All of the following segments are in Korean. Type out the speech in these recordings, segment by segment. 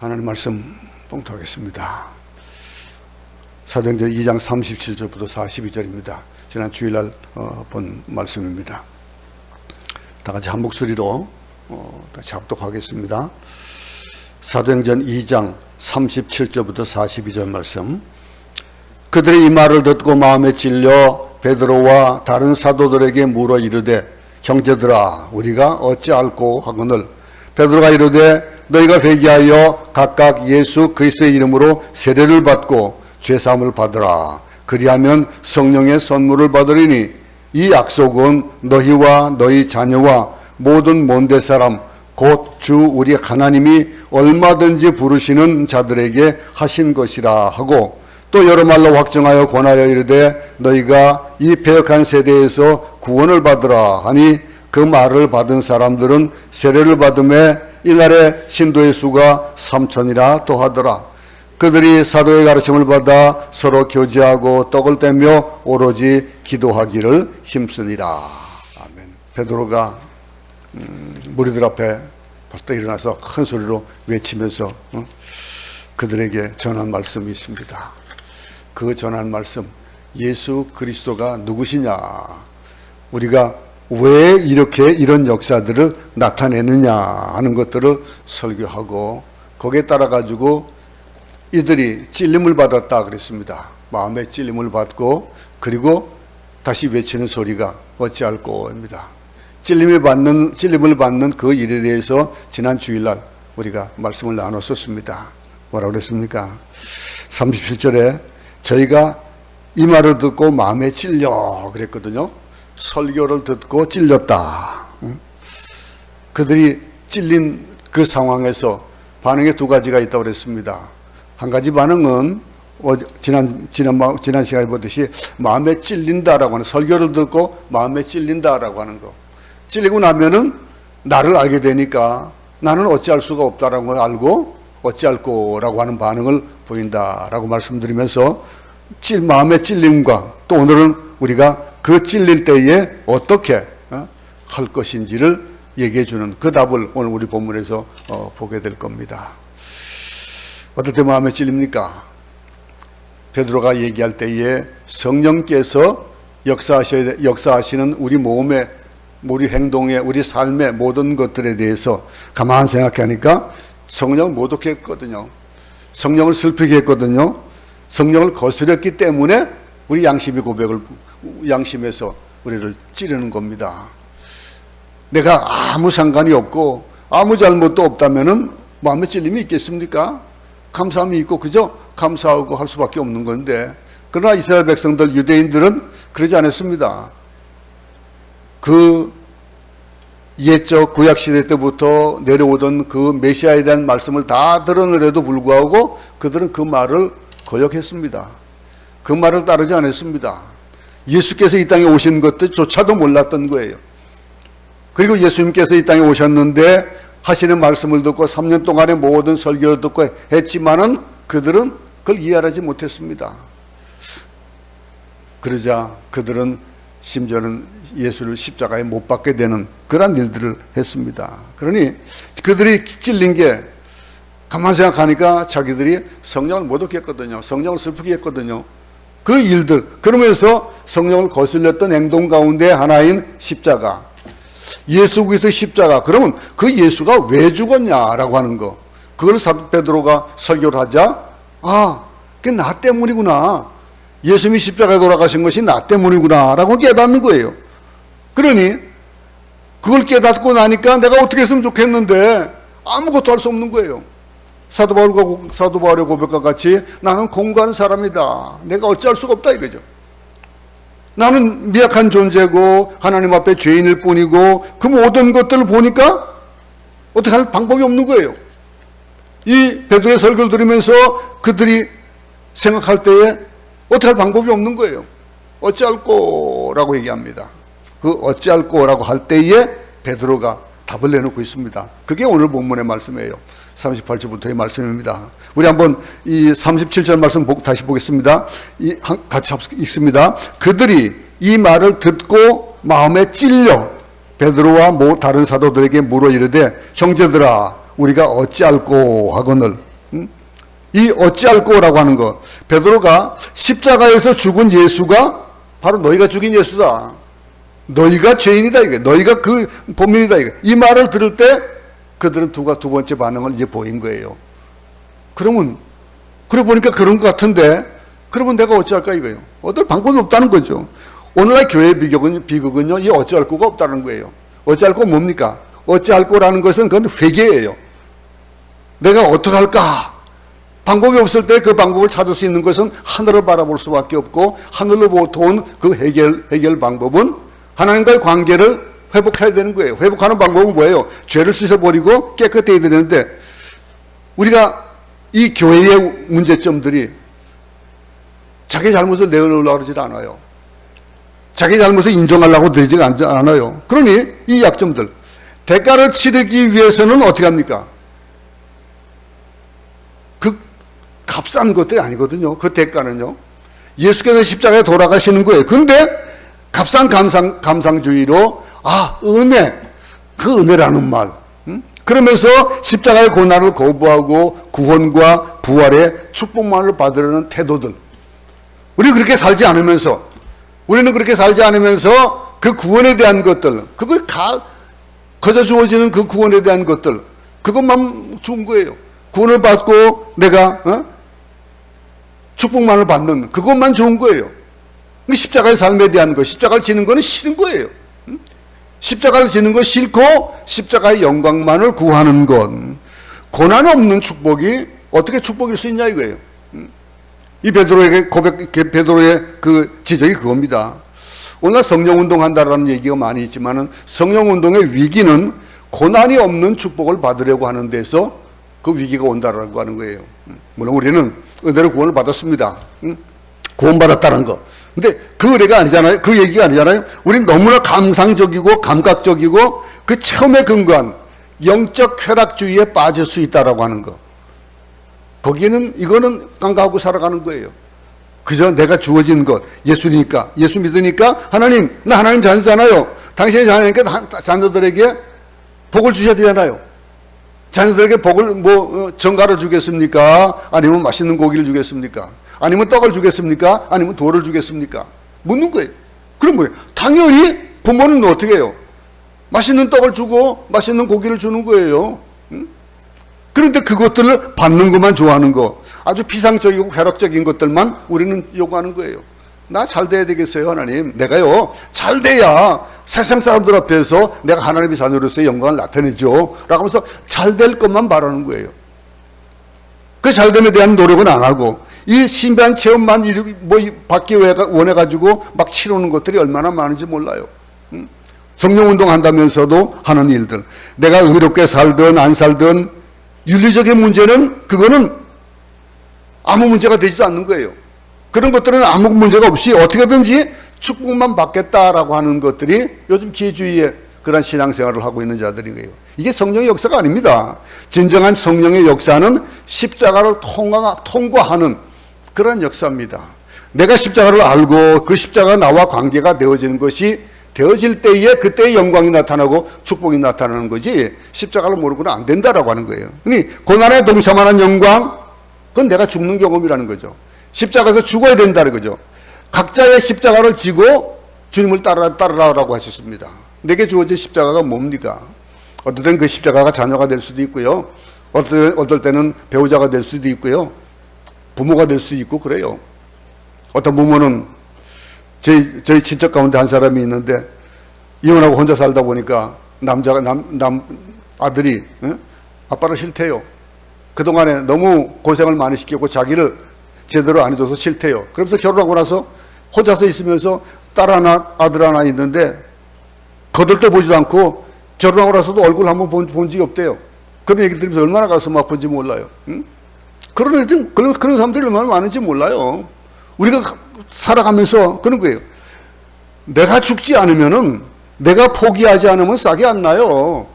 하나님 말씀 봉독하겠습니다. 사도행전 2장 37절부터 42절입니다. 지난 주일날 본 말씀입니다. 다 같이 한 목소리로 다시 합독하겠습니다. 사도행전 2장 37절부터 42절 말씀. 그들이 이 말을 듣고 마음에 찔려 베드로와 다른 사도들에게 물어 이르되 형제들아 우리가 어찌할꼬 하거늘 베드로가 이르되 너희가 회개하여 각각 예수 그리스도의 이름으로 세례를 받고 죄사함을 받으라. 그리하면 성령의 선물을 받으리니 이 약속은 너희와 너희 자녀와 모든 먼데 사람 곧 주 우리 하나님이 얼마든지 부르시는 자들에게 하신 것이라 하고 또 여러 말로 확정하여 권하여 이르되 너희가 이 패역한 세대에서 구원을 받으라 하니 그 말을 받은 사람들은 세례를 받음에 이날에 신도의 수가 3,000이라 더하더라. 그들이 사도의 가르침을 받아 서로 교제하고 떡을 떼며 오로지 기도하기를 힘쓰니라. 아멘. 베드로가 무리들 앞에 벌떡 일어나서 큰 소리로 외치면서 그들에게 전한 말씀이 있습니다. 그 전한 말씀, 예수 그리스도가 누구시냐, 우리가 왜 이렇게 이런 역사들을 나타내느냐 하는 것들을 설교하고 거기에 따라 가지고 이들이 찔림을 받았다 그랬습니다. 마음에 찔림을 받고 그리고 다시 외치는 소리가 어찌할꼬입니다. 찔림을 받는 그 일에 대해서 지난 주일날 우리가 말씀을 나눴었습니다. 뭐라고 그랬습니까? 37절에 저희가 이 말을 듣고 마음에 찔려 그랬거든요. 설교를 듣고 찔렸다. 그들이 찔린 그 상황에서 반응이 두 가지가 있다고 그랬습니다. 한 가지 반응은 지난 시간에 보듯이 마음에 찔린다라고 하는, 설교를 듣고 마음에 찔린다라고 하는 거. 찔리고 나면은 나를 알게 되니까 나는 어찌할 수가 없다라는 걸 알고 어찌할 거라고 하는 반응을 보인다라고 말씀드리면서 마음의 찔림과 또 오늘은 우리가 그 찔릴 때에 어떻게 할 것인지를 얘기해 주는 그 답을 오늘 우리 본문에서 보게 될 겁니다. 어떨 때 마음에 찔립니까? 베드로가 얘기할 때에 성령께서 역사하시는 우리 몸에, 우리 행동에, 우리 삶의 모든 것들에 대해서 가만히 생각하니까 성령을 모독했거든요. 성령을 슬프게 했거든요. 성령을 거스렸기 때문에 우리 양심에서 우리를 찌르는 겁니다. 내가 아무 상관이 없고 아무 잘못도 없다면은 마음에 찔림이 있겠습니까? 감사함이 있고 그저 감사하고 할 수밖에 없는 건데, 그러나 이스라엘 백성들, 유대인들은 그러지 않았습니다. 그 옛적 구약시대 때부터 내려오던 그 메시아에 대한 말씀을 다 들었는데도 불구하고 그들은 그 말을 거역했습니다. 그 말을 따르지 않았습니다. 예수께서 이 땅에 오신 것조차도 몰랐던 거예요. 그리고 예수님께서 이 땅에 오셨는데 하시는 말씀을 듣고 3년 동안의 모든 설교를 듣고 했지만은 그들은 그걸 이해하지 못했습니다. 그러자 그들은 심지어는 예수를 십자가에 못 박게 되는 그런 일들을 했습니다. 그러니 그들이 찔린 게 가만 생각하니까 자기들이 성령을 모독했거든요. 성령을 슬프게 했거든요. 그 일들, 그러면서 성령을 거슬렸던 행동 가운데 하나인 십자가, 예수 그리스도의 십자가, 그러면 그 예수가 왜 죽었냐라고 하는 거, 그걸 사도 베드로가 설교를 하자, 그게 나 때문이구나, 예수님이 십자가에 돌아가신 것이 나 때문이구나 라고 깨닫는 거예요. 그러니 그걸 깨닫고 나니까 내가 어떻게 했으면 좋겠는데 아무것도 할 수 없는 거예요. 사도 바울의 고백과 같이 나는 공고한 사람이다, 내가 어찌할 수가 없다 이거죠. 나는 미약한 존재고 하나님 앞에 죄인일 뿐이고 그 모든 것들을 보니까 어떻게 할 방법이 없는 거예요. 이 베드로의 설교를 들으면서 그들이 생각할 때에 어떻게 할 방법이 없는 거예요. 어찌할 거라고 얘기합니다. 그 어찌할 거라고 할 때에 베드로가 답을 내놓고 있습니다. 그게 오늘 본문의 말씀이에요. 38절부터의 말씀입니다. 우리 한번 이 37절 말씀 다시 보겠습니다. 같이 읽습니다. 그들이 이 말을 듣고 마음에 찔려 베드로와 다른 사도들에게 물어 이르되 형제들아 우리가 어찌할꼬 하거늘 이 어찌할꼬라고 하는 거, 베드로가 십자가에서 죽은 예수가 바로 너희가 죽인 예수다. 너희가 죄인이다 이게. 너희가 그 범인이다 이게. 이 말을 들을 때 그들은 두 번째 반응을 이제 보인 거예요. 그러면 그러고 보니까 그런 것 같은데 그러면 내가 어찌할까 이거예요. 어떨 방법이 없다는 거죠. 오늘날 교회의 비극은요, 이 어찌할 거가 없다는 거예요. 어찌할 거 뭡니까? 어찌할 거라는 것은 그건 회개예요. 내가 어떡할까? 방법이 없을 때 그 방법을 찾을 수 있는 것은 하늘을 바라볼 수밖에 없고, 하늘로부터 온 그 해결 방법은 하나님과의 관계를 회복해야 되는 거예요. 회복하는 방법은 뭐예요? 죄를 씻어버리고 깨끗해야 되는데, 우리가 이 교회의 문제점들이 자기 잘못을 내어놓으려고 그러지 않아요. 자기 잘못을 인정하려고 되지 않아요. 그러니 이 약점들, 대가를 치르기 위해서는 어떻게 합니까? 그 값싼 것들이 아니거든요. 그 대가는요, 예수께서 십자가에 돌아가시는 거예요. 그런데 값싼 감상주의로 은혜, 그 은혜라는 말, 그러면서 십자가의 고난을 거부하고 구원과 부활의 축복만을 받으려는 태도들, 우리는 그렇게 살지 않으면서 그 구원에 대한 것들, 그걸 다 거저 주어지는 그 구원에 대한 것들, 그것만 좋은 거예요. 구원을 받고 내가 축복만을 받는 그것만 좋은 거예요. 십자가의 삶에 대한 것, 십자가를 지는 거는 싫은 거예요. 십자가를 지는 거 싫고 십자가의 영광만을 구하는 것, 고난 없는 축복이 어떻게 축복일 수 있냐 이거예요. 이 베드로의 그 지적이 그겁니다. 오늘 성령운동 한다라는 얘기가 많이 있지만은, 성령운동의 위기는 고난이 없는 축복을 받으려고 하는 데서 그 위기가 온다라고 하는 거예요. 물론 우리는 은혜로 구원을 받았습니다. 구원받았다는 거. 근데 그 의뢰가 아니잖아요. 그 얘기가 아니잖아요. 우리는 너무나 감상적이고 감각적이고 그 체험에 근거한 영적 쾌락주의에 빠질 수 있다라고 하는 거. 거기에는 이거는 깡가하고 살아가는 거예요. 그저 내가 주어진 것, 예수니까, 예수 믿으니까 하나님, 나 하나님 자녀잖아요. 당신의 자녀니까 자녀들에게 복을 주셔야 되잖아요. 자녀들에게 복을 정가를 주겠습니까? 아니면 맛있는 고기를 주겠습니까? 아니면 떡을 주겠습니까? 아니면 돌을 주겠습니까? 묻는 거예요. 그럼 뭐예요? 당연히 부모는 어떻게 해요? 맛있는 떡을 주고 맛있는 고기를 주는 거예요. 그런데 그것들을 받는 것만 좋아하는 거, 아주 비상적이고 쾌락적인 것들만 우리는 요구하는 거예요. 나 잘 돼야 되겠어요, 하나님. 내가요, 잘 돼야 세상 사람들 앞에서 내가 하나님의 자녀로서의 영광을 나타내죠. 라고 하면서 잘 될 것만 바라는 거예요. 그 잘됨에 대한 노력은 안 하고, 이 신비한 체험만 받기 원해가지고 막 치르는 것들이 얼마나 많은지 몰라요. 성령운동 한다면서도 하는 일들. 내가 의롭게 살든 안 살든 윤리적인 문제는 그거는 아무 문제가 되지도 않는 거예요. 그런 것들은 아무 문제가 없이 어떻게든지 축복만 받겠다라고 하는 것들이 요즘 기회주의의 그런 신앙생활을 하고 있는 자들인 거예요. 이게 성령의 역사가 아닙니다. 진정한 성령의 역사는 십자가를 통과하는 그런 역사입니다. 내가 십자가를 알고 그 십자가가 나와 관계가 되어지는 것이 되어질 때에 그때의 영광이 나타나고 축복이 나타나는 거지, 십자가를 모르고는 안 된다라고 하는 거예요. 그러니 고난에 동참하는 영광, 그건 내가 죽는 경험이라는 거죠. 십자가에서 죽어야 된다는 거죠. 각자의 십자가를 지고 주님을 따르라고 하셨습니다. 내게 주어진 십자가가 뭡니까? 어떨 때는 그 십자가가 자녀가 될 수도 있고요, 어떨 때는 배우자가 될 수도 있고요, 부모가 될 수도 있고 그래요. 어떤 부모는 저희 친척 가운데 한 사람이 있는데, 이혼하고 혼자 살다 보니까 아들이 아빠를 싫대요. 그동안에 너무 고생을 많이 시켰고 자기를 제대로 안 해줘서 싫대요. 그러면서 결혼하고 나서 혼자서 있으면서 딸 하나, 아들 하나 있는데 거들떠 보지도 않고 결혼하고 나서도 얼굴 한번 본 적이 없대요. 그런 얘기를 들으면서 얼마나 가슴 아픈지 몰라요. 그런 사람들이 얼마나 많은지 몰라요. 우리가 살아가면서 그런 거예요. 내가 죽지 않으면은, 내가 포기하지 않으면 싹이 안 나요.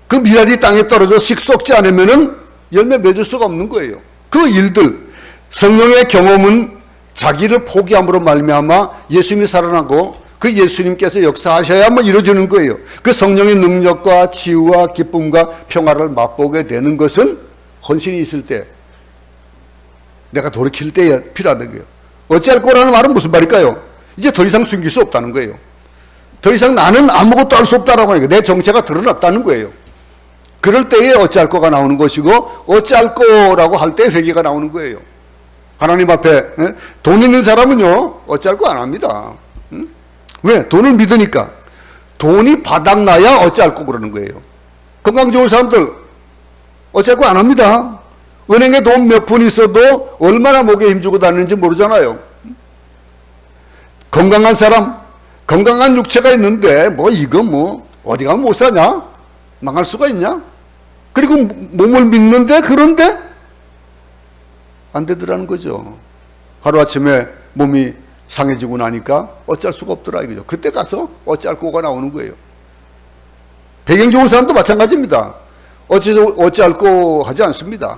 그 미랄이 땅에 떨어져 썩지 않으면은 열매 맺을 수가 없는 거예요. 그 일들, 성령의 경험은 자기를 포기함으로 말미암아 예수님이 살아나고 그 예수님께서 역사하셔야만 이루어지는 거예요. 그 성령의 능력과 치유와 기쁨과 평화를 맛보게 되는 것은 헌신이 있을 때, 내가 돌이킬 때에 필요하다는 거예요. 어찌할 거라는 말은 무슨 말일까요? 이제 더 이상 숨길 수 없다는 거예요. 더 이상 나는 아무것도 할 수 없다라고 하니까 내 정체가 드러났다는 거예요. 그럴 때에 어찌할 거가 나오는 것이고 어찌할 거라고 할 때 회개가 나오는 거예요. 하나님 앞에 돈 있는 사람은요 어찌할 거 안 합니다. 왜? 돈을 믿으니까. 돈이 바닥나야 어찌할 거 그러는 거예요. 건강 좋은 사람들 어찌할 거 안 합니다. 은행에 돈 몇 푼 있어도 얼마나 목에 힘주고 다니는지 모르잖아요. 건강한 사람, 건강한 육체가 있는데 이거 어디 가면 못 사냐? 망할 수가 있냐? 그리고 몸을 믿는데 그런데 안 되더라는 거죠. 하루아침에 몸이 상해지고 나니까 어찌할 수가 없더라 이거죠. 그때 가서 어찌할 거가 나오는 거예요. 배경 좋은 사람도 마찬가지입니다. 어찌할 거 하지 않습니다.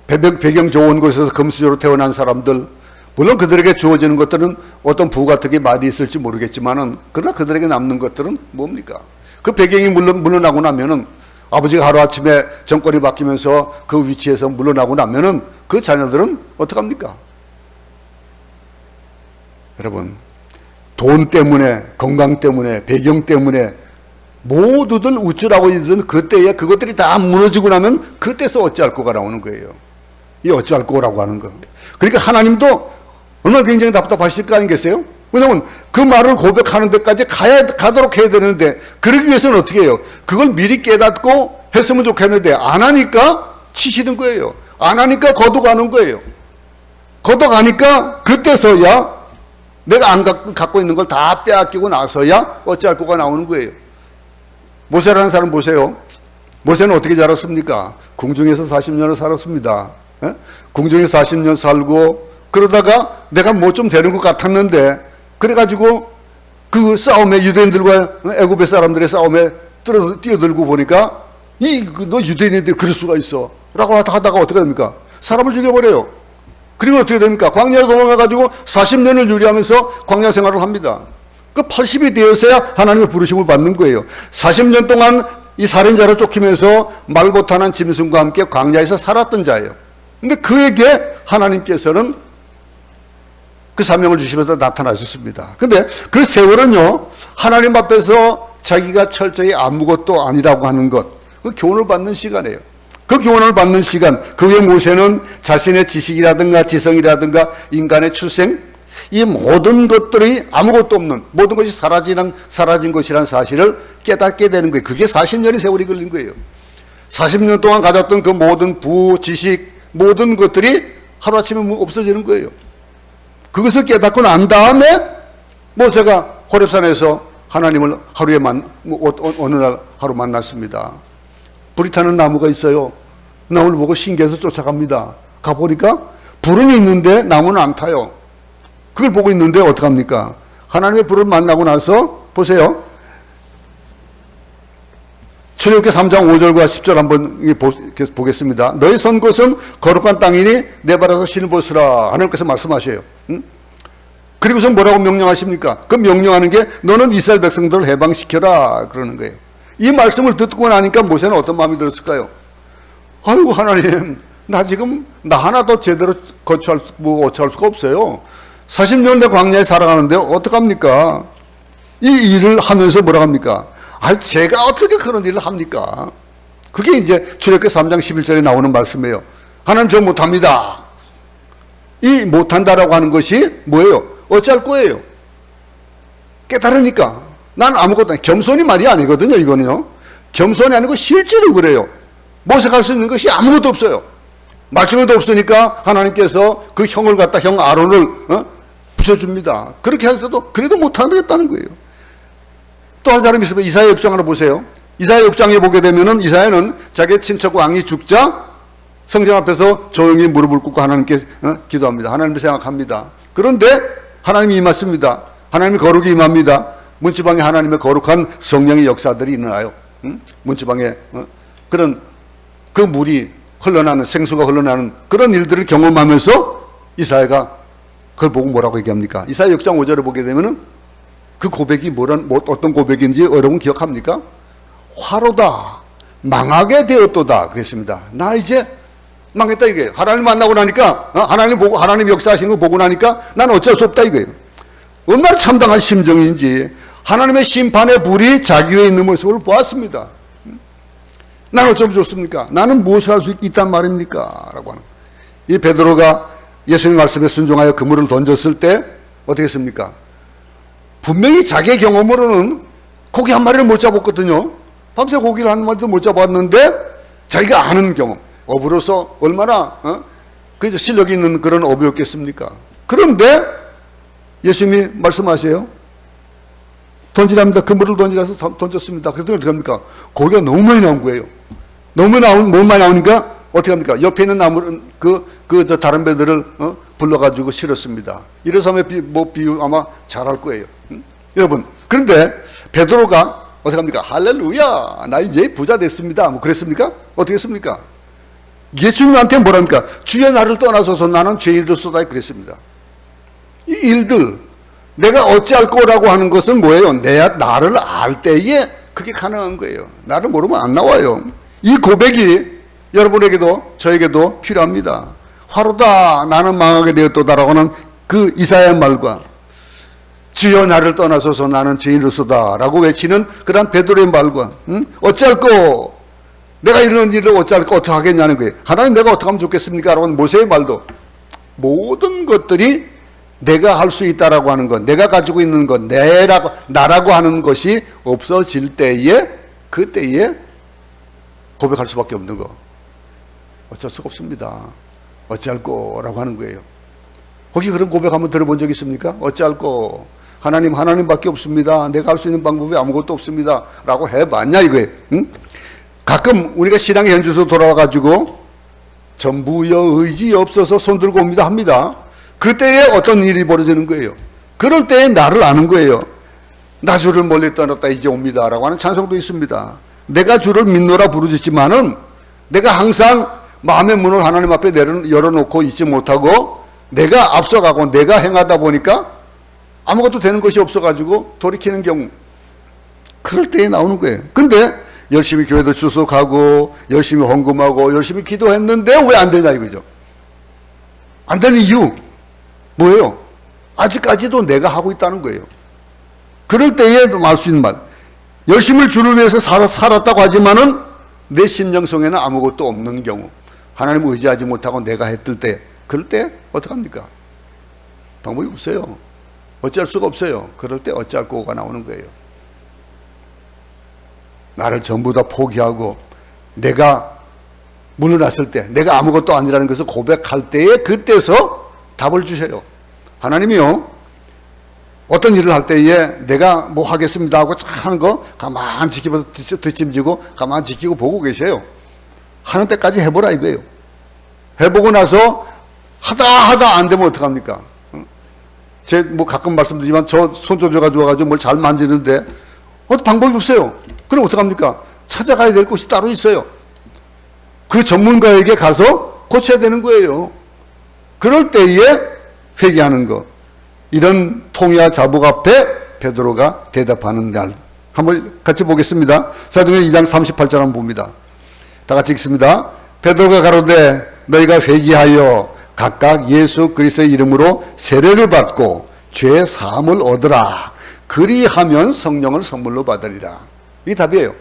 배경 좋은 곳에서 금수저로 태어난 사람들, 물론 그들에게 주어지는 것들은 어떤 부 같은 게 많이 있을지 모르겠지만은, 그러나 그들에게 남는 것들은 뭡니까? 그 배경이 물러나고 나면은, 아버지가 하루아침에 정권이 바뀌면서 그 위치에서 물러나고 나면은 그 자녀들은 어떡합니까? 여러분, 돈 때문에, 건강 때문에, 배경 때문에 모두들 우쭐하고 있는 그때에 그것들이 다 무너지고 나면 그때서 어찌할 거가 나오는 거예요. 이 어찌할 거라고 하는 거. 그러니까 하나님도 얼마나 굉장히 답답하실 거 아니겠어요? 왜냐하면 그 말을 고백하는 데까지 가도록 해야 되는데, 그러기 위해서는 어떻게 해요? 그걸 미리 깨닫고 했으면 좋겠는데 안 하니까 치시는 거예요. 안 하니까 거둬가는 거예요. 거둬가니까 그때서야 내가 안 갖고 있는 걸 다 빼앗기고 나서야 어찌할 거가 나오는 거예요. 모세라는 사람 보세요. 모세는 어떻게 자랐습니까? 궁중에서 40년을 살았습니다. 에? 궁중에서 40년 살고 그러다가 내가 뭐 좀 되는 것 같았는데, 그래가지고 그 싸움에, 유대인들과 애굽의 사람들의 싸움에 뛰어들고 보니까 너 유대인인데 그럴 수가 있어 라고 하다가 어떻게 됩니까? 사람을 죽여버려요. 그리고 어떻게 됩니까? 광야로 도망가가지고 40년을 유리하면서 광야 생활을 합니다. 그 80이 되어서야 하나님의 부르심을 받는 거예요. 40년 동안 이 살인자로 쫓기면서 말 못하는 짐승과 함께 광야에서 살았던 자예요. 근데 그에게 하나님께서는 그 사명을 주시면서 나타나셨습니다. 근데 그 세월은요, 하나님 앞에서 자기가 철저히 아무것도 아니라고 하는 것, 그 교훈을 받는 시간이에요. 그 교훈을 받는 시간, 그 후에 모세는 자신의 지식이라든가 지성이라든가 인간의 출생, 이 모든 것들이 아무것도 없는, 모든 것이 사라진 것이라는 사실을 깨닫게 되는 거예요. 그게 40년의 세월이 걸린 거예요. 40년 동안 가졌던 그 모든 부, 지식, 모든 것들이 하루아침에 없어지는 거예요. 그것을 깨닫고 난 다음에 모세가 호렙산에서 하나님을 어느 날 하루 만났습니다. 불이 타는 나무가 있어요. 나무를 보고 신기해서 쫓아갑니다. 가보니까 불은 있는데 나무는 안 타요. 그걸 보고 있는데 어떡합니까? 하나님의 불을 만나고 나서 보세요. 출애굽기 3장 5절과 10절 한번 보겠습니다. 너희 선 곳은 거룩한 땅이니 내 발에서 신을 벗으라. 하나님께서 말씀하셔요. 그리고서 뭐라고 명령하십니까? 그 명령하는 게 너는 이스라엘 백성들을 해방시켜라 그러는 거예요. 이 말씀을 듣고 나니까 모세는 어떤 마음이 들었을까요? 아이고 하나님, 나 하나도 제대로 어처할 수가 없어요. 40년 내 광야에 살아가는데 어떡합니까? 이 일을 하면서 뭐라 합니까? 제가 어떻게 그런 일을 합니까? 그게 이제 출애굽기 3장 11절에 나오는 말씀이에요. 하나님 저 못합니다. 이 못한다라고 하는 것이 뭐예요? 어찌할 거예요? 깨달으니까. 난 아무것도 겸손이 말이 아니거든요. 이거는요. 겸손이 아니고 실제로 그래요. 모세가 할 수 있는 것이 아무것도 없어요. 말씀도 없으니까 하나님께서 그 형을 갖다 형 아론을 붙여줍니다. 그렇게 해서도 그래도 못하겠다는 거예요. 또 한 사람이 있으면 이사야 6장 하나 보세요. 이사야 6장에 보게 되면은 이사야는 자기의 친척 왕이 죽자 성전 앞에서 조용히 무릎을 꿇고 하나님께 기도합니다. 하나님을 생각합니다. 그런데 하나님이 임하십니다. 하나님이 거룩이 임합니다. 문지방에 하나님의 거룩한 성령의 역사들이 일어나요. 문지방에 그런 그 물이 흘러나는, 생수가 흘러나는 그런 일들을 경험하면서 이사야가 그걸 보고 뭐라고 얘기합니까? 이사야 6장 5절에 보게 되면은 그 고백이 어떤 고백인지 여러분 기억합니까? 화로다, 망하게 되었도다 그랬습니다. 나 이제 망했다 이거예요. 하나님 만나고 나니까, 하나님 보고, 하나님 역사하시는 거 보고 나니까 난 어쩔 수 없다 이거예요. 얼마나 참담한 심정인지 하나님의 심판의 불이 자기 위에 있는 모습을 보았습니다. 나는 어쩌면 좋습니까? 나는 무엇을 할 수 있단 말입니까? 라고 하는. 이 베드로가 예수님 말씀에 순종하여 그물을 던졌을 때 어떻게 했습니까? 분명히 자기의 경험으로는 고기 한 마리를 못 잡았거든요. 밤새 고기를 한 마리도 못 잡았는데 자기가 아는 경험, 어부로서 얼마나 그 실력이 있는 그런 어부였겠습니까? 그런데 예수님이 말씀하세요. 던지랍니다. 그물을 던지라서 던졌습니다. 그랬더니 어떻게 합니까? 고기가 너무 많이 나온 거예요. 너무 많이 나오니까 어떻게 합니까? 옆에 있는 나무는 다른 배들을 불러가지고 실었습니다. 이래서 하면 비유 아마 잘할 거예요. 여러분, 그런데 베드로가 어떻게 합니까? 할렐루야, 나 이제 부자 됐습니다. 뭐 그랬습니까? 어떻게 했습니까? 예수님한테 뭐랍니까? 주여 나를 떠나소서 나는 죄인으로서다 그랬습니다. 이 일들 내가 어찌할 거라고 하는 것은 뭐예요? 나를 알 때에 그게 가능한 거예요. 나를 모르면 안 나와요. 이 고백이 여러분에게도 저에게도 필요합니다. 화로다 나는 망하게 되었도다라고 하는 그 이사야의 말과 주여 나를 떠나소서 나는 죄인으로서다 라고 외치는 그런 베드로의 말과 어찌할 거 내가 이런 일을 어찌할 거 어떻게 하겠냐는 거예요. 하나님 내가 어떻게 하면 좋겠습니까? 라고 하는 모세의 말도 모든 것들이 내가 할 수 있다라고 하는 것, 내가 가지고 있는 것, 나라고 하는 것이 없어질 때에 그때에 고백할 수밖에 없는 거. 어쩔 수가 없습니다. 어찌할 거라고 하는 거예요. 혹시 그런 고백 한번 들어본 적 있습니까? 어찌할 거. 하나님밖에 없습니다. 내가 할 수 있는 방법이 아무것도 없습니다. 라고 해봤냐 이거예요. 응? 가끔 우리가 신앙의 현주소 돌아와가지고 전부여 의지 없어서 손들고 옵니다 합니다. 그때에 어떤 일이 벌어지는 거예요. 그럴 때에 나를 아는 거예요. 나 주를 멀리 떠났다 이제 옵니다 라고 하는 찬송도 있습니다. 내가 주를 믿노라 부르짖지만은 내가 항상 마음의 문을 하나님 앞에 열어놓고 있지 못하고 내가 앞서가고 내가 행하다 보니까 아무것도 되는 것이 없어가지고 돌이키는 경우, 그럴 때에 나오는 거예요. 근데 열심히 교회도 출석하고 열심히 헌금하고 열심히 기도했는데 왜 안 되냐 이거죠. 안 되는 이유 뭐예요? 아직까지도 내가 하고 있다는 거예요. 그럴 때에 말 수 있는 말, 열심히 주를 위해서 살았다고 하지만은 내 심령 속에는 아무것도 없는 경우, 하나님을 의지하지 못하고 내가 했을 때, 그럴 때 어떡합니까? 방법이 없어요. 어찌할 수가 없어요. 그럴 때 어찌할 거가 나오는 거예요. 나를 전부 다 포기하고 내가 물러났을 때, 내가 아무것도 아니라는 것을 고백할 때에 그때서 답을 주셔요. 하나님이요, 어떤 일을 할 때에 내가 뭐 하겠습니다 하고 하는 거 가만 지키면서 뒷짐지고 가만 지키고 보고 계세요. 하는 때까지 해보라 이거예요. 해보고 나서 하다 안 되면 어떡합니까? 제 뭐 가끔 말씀드리지만 저 손조조가 좋아가지고 뭘 잘 만지는데 방법이 없어요. 그럼 어떡합니까? 찾아가야 될 곳이 따로 있어요. 그 전문가에게 가서 고쳐야 되는 거예요. 그럴 때에 회개하는 거. 이런 통이와 자복 앞에 베드로가 대답하는 날. 한번 같이 보겠습니다. 사도행전 2장 38절 한번 봅니다. 다 같이 읽습니다. 베드로가 가로되 너희가 회개하여 각각 예수 그리스도의 이름으로 세례를 받고 죄 사함을 얻으라. 그리하면 성령을 선물로 받으리라. 이 답이에요.